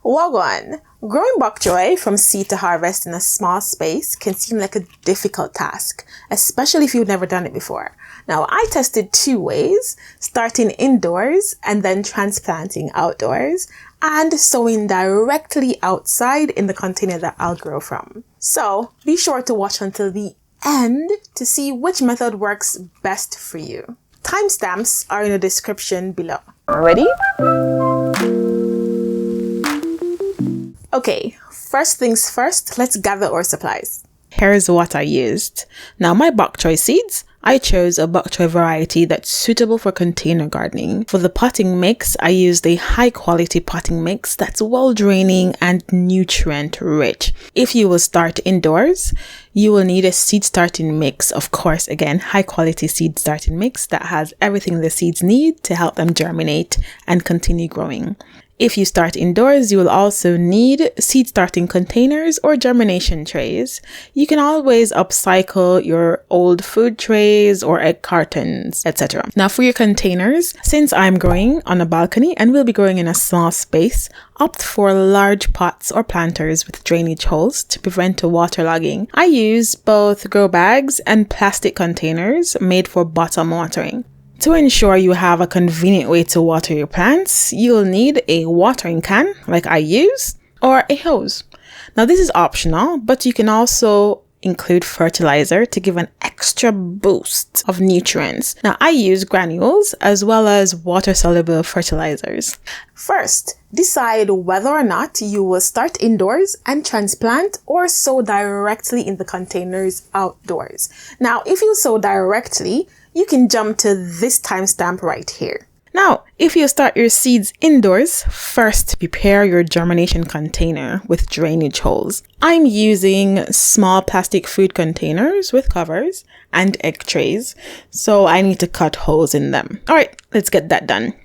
Wagwan. Growing bok choy from seed to harvest in a small space can seem like a difficult task, especially if you've never done it before. Now, I tested 2 ways, starting indoors and then transplanting outdoors, and sowing directly outside in the container that I'll grow from. So, be sure to watch until the end to see which method works best for you. Timestamps are in the description below. Ready? Okay, first things first, let's gather our supplies. Here's what I used. Now, my bok choy seeds, I chose a bok choy variety that's suitable for container gardening. For the potting mix, I used a high quality potting mix that's well draining and nutrient rich. If you will start indoors, you will need a seed starting mix. Of course, again, high quality seed starting mix that has everything the seeds need to help them germinate and continue growing. If you start indoors, you will also need seed starting containers or germination trays. You can always upcycle your old food trays or egg cartons, etc. Now for your containers, since I'm growing on a balcony and will be growing in a small space, opt for large pots or planters with drainage holes to prevent waterlogging. I use both grow bags and plastic containers made for bottom watering. To ensure you have a convenient way to water your plants, you'll need a watering can, like I use, or a hose. Now this is optional, but you can also include fertilizer to give an extra boost of nutrients. Now I use granules as well as water-soluble fertilizers. First, decide whether or not you will start indoors and transplant or sow directly in the containers outdoors. Now, if you sow directly, you can jump to this timestamp right here. Now, if you start your seeds indoors, first prepare your germination container with drainage holes. I'm using small plastic food containers with covers and egg trays, so I need to cut holes in them. All right, let's get that done.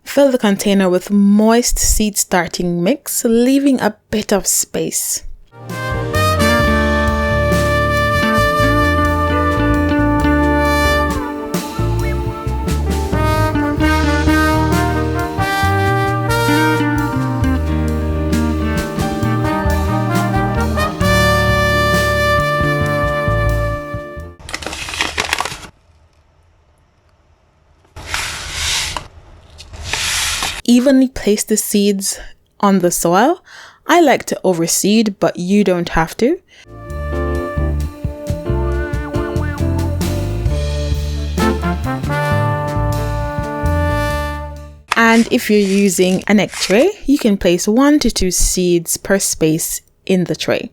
Fill the container with moist seed starting mix, leaving a bit of space. Evenly place the seeds on the soil. I like to overseed, but you don't have to. And if you're using an egg tray, you can place 1 to 2 seeds per space in the tray.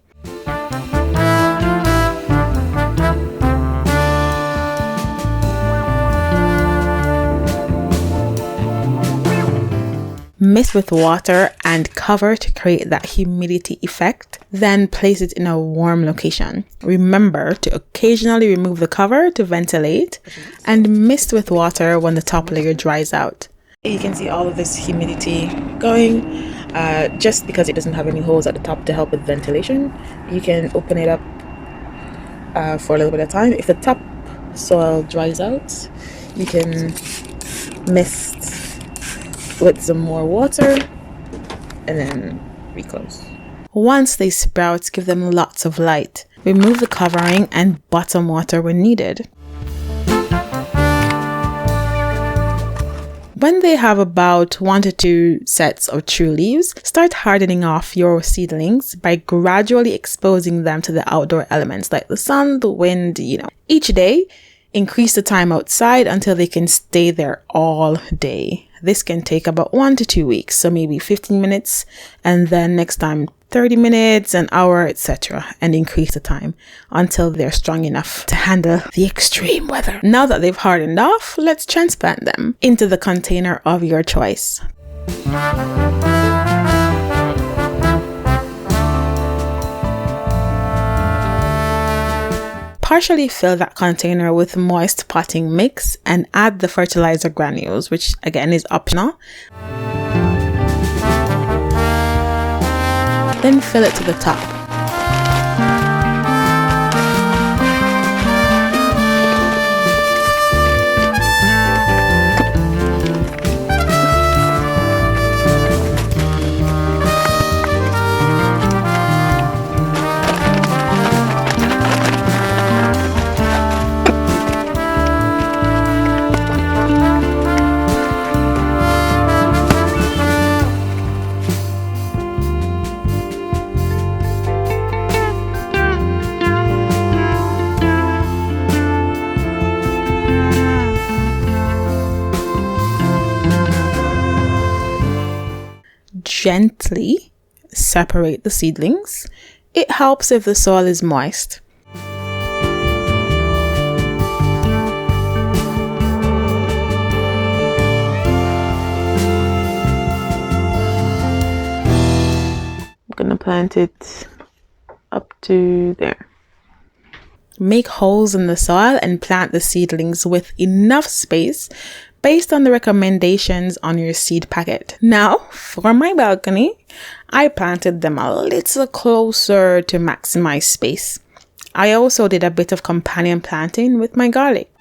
Mix with water and cover to create that humidity effect. Then place it in a warm location. Remember to occasionally remove the cover to ventilate and mist with water when the top layer dries out. You can see all of this humidity going just because it doesn't have any holes at the top to help with ventilation. You can open it up for a little bit of time. If the top soil dries out, you can mist with some more water and then reclose. Once they sprout, give them lots of light. Remove the covering and bottom water when needed. When they have about 1 to 2 sets of true leaves, start hardening off your seedlings by gradually exposing them to the outdoor elements like the sun, the wind, Each day, increase the time outside until they can stay there all day. This can take about 1 to 2 weeks, so maybe 15 minutes, and then next time 30 minutes, an hour, etc., and increase the time until they're strong enough to handle the extreme weather. Now that they've hardened off, let's transplant them into the container of your choice. Partially fill that container with moist potting mix and add the fertilizer granules, which again is optional. Then fill it to the top. Gently separate the seedlings. It helps if the soil is moist. I'm gonna plant it up to there. Make holes in the soil and plant the seedlings with enough space based on the recommendations on your seed packet. Now, for my balcony, I planted them a little closer to maximize space. I also did a bit of companion planting with my garlic.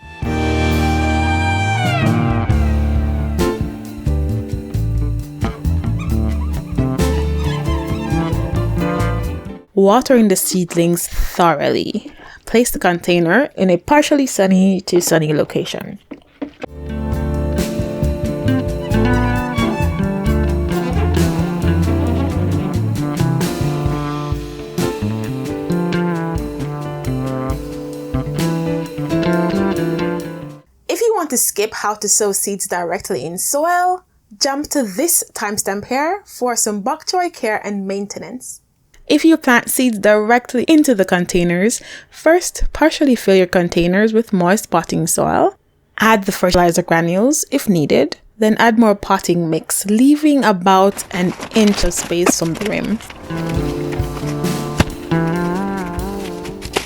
Watering the seedlings thoroughly. Place the container in a partially sunny to sunny location. If you want to skip how to sow seeds directly in soil, jump to this timestamp here for some bok choy care and maintenance. If you plant seeds directly into the containers, first partially fill your containers with moist potting soil. Add the fertilizer granules if needed, then add more potting mix, leaving about an inch of space from the rim.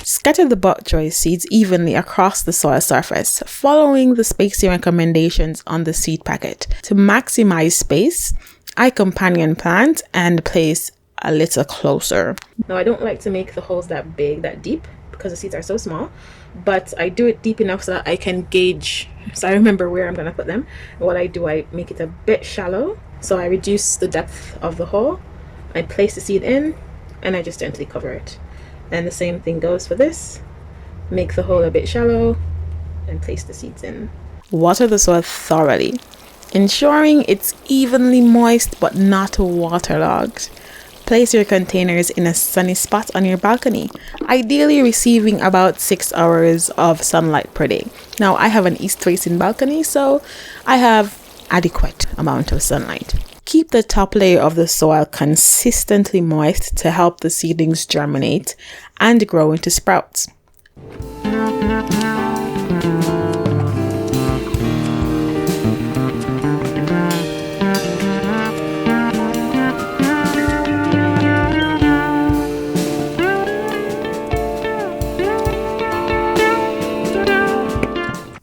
Scatter the bok choy seeds evenly across the soil surface, following the spacing recommendations on the seed packet. To maximize space, I companion plant and place a little closer. Now, I don't like to make the holes that big, that deep, because the seeds are so small, but I do it deep enough so that I can gauge, so I remember where I'm going to put them. And what I do, I make it a bit shallow, so I reduce the depth of the hole. I place the seed in, and I just gently cover it. And the same thing goes for this. Make the hole a bit shallow and place the seeds in. Water the soil thoroughly, ensuring it's evenly moist but not waterlogged. Place your containers in a sunny spot on your balcony, ideally receiving about 6 hours of sunlight per day. Now, I have an east-facing balcony, so I have adequate amount of sunlight. Keep the top layer of the soil consistently moist to help the seedlings germinate and grow into sprouts.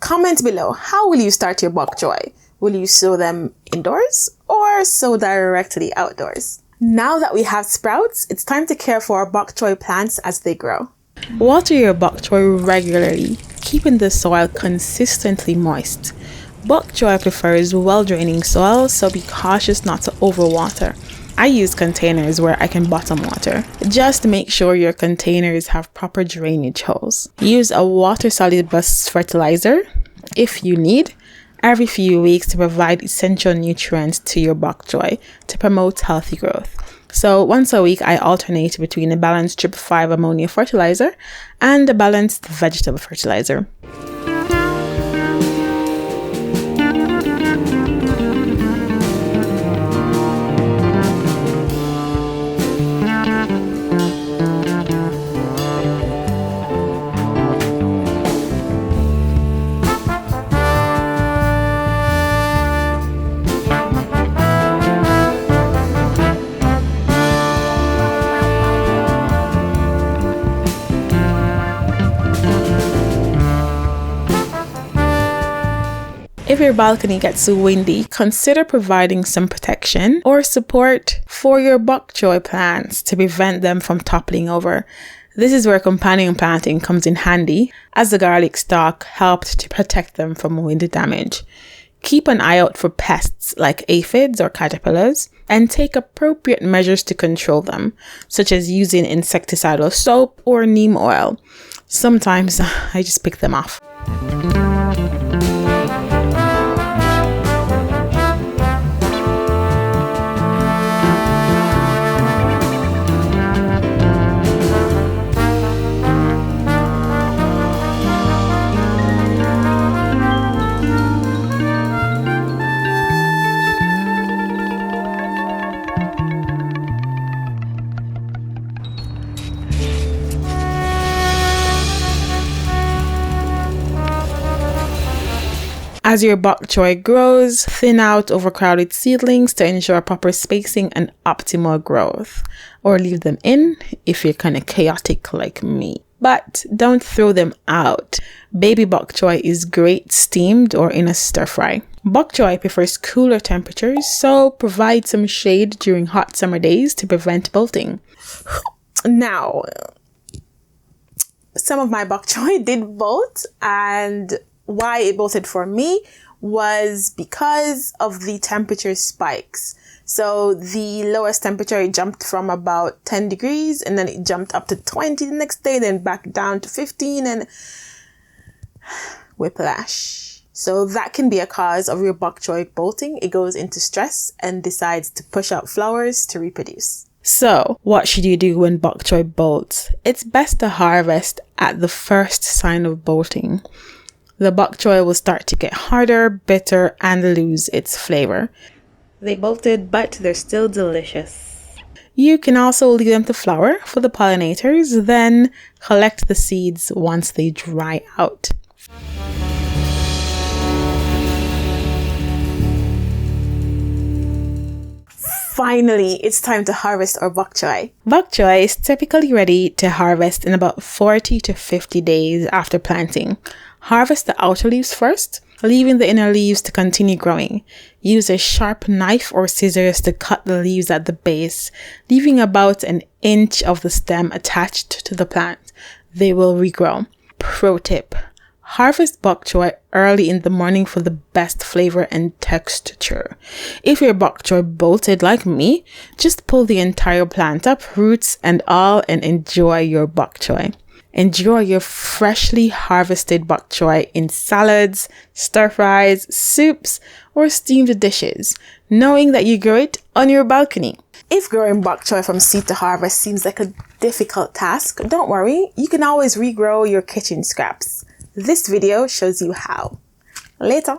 Comment below, how will you start your bok choy? Will you sow them indoors or sow directly outdoors? Now that we have sprouts, it's time to care for our bok choy plants as they grow. Water your bok choy regularly, keeping the soil consistently moist. Bok choy prefers well-draining soil, so be cautious not to overwater. I use containers where I can bottom water. Just make sure your containers have proper drainage holes. Use a water-soluble fertilizer if you need every few weeks to provide essential nutrients to your bok choy to promote healthy growth. So once a week, I alternate between a balanced 5 ammonia fertilizer and a balanced vegetable fertilizer. If your balcony gets windy, consider providing some protection or support for your bok choy plants to prevent them from toppling over. This is where companion planting comes in handy, as the garlic stalk helped to protect them from wind damage. Keep an eye out for pests like aphids or caterpillars, and take appropriate measures to control them, such as using insecticidal soap or neem oil. Sometimes I just pick them off. As your bok choy grows, thin out overcrowded seedlings to ensure proper spacing and optimal growth. Or leave them in if you're kind of chaotic like me. But don't throw them out. Baby bok choy is great steamed or in a stir fry. Bok choy prefers cooler temperatures, so provide some shade during hot summer days to prevent bolting. Now, some of my bok choy did bolt, and why it bolted for me was because of the temperature spikes. So the lowest temperature, it jumped from about 10 degrees and then it jumped up to 20 the next day, then back down to 15, and whiplash. So that can be a cause of your bok choy bolting. It goes into stress and decides to push out flowers to reproduce. So what should you do when bok choy bolts? It's best to harvest at the first sign of bolting. The bok choy will start to get harder, bitter, and lose its flavor. They bolted, but they're still delicious. You can also leave them to flower for the pollinators, then collect the seeds once they dry out. Finally, it's time to harvest our bok choy. Bok choy is typically ready to harvest in about 40 to 50 days after planting. Harvest the outer leaves first, leaving the inner leaves to continue growing. Use a sharp knife or scissors to cut the leaves at the base, leaving about an inch of the stem attached to the plant. They will regrow. Pro tip: harvest bok choy early in the morning for the best flavor and texture. If your bok choy bolted like me, just pull the entire plant up, roots and all, and enjoy your bok choy. Enjoy your freshly harvested bok choy in salads, stir fries, soups, or steamed dishes, knowing that you grow it on your balcony. If growing bok choy from seed to harvest seems like a difficult task, don't worry, you can always regrow your kitchen scraps. This video shows you how. Later.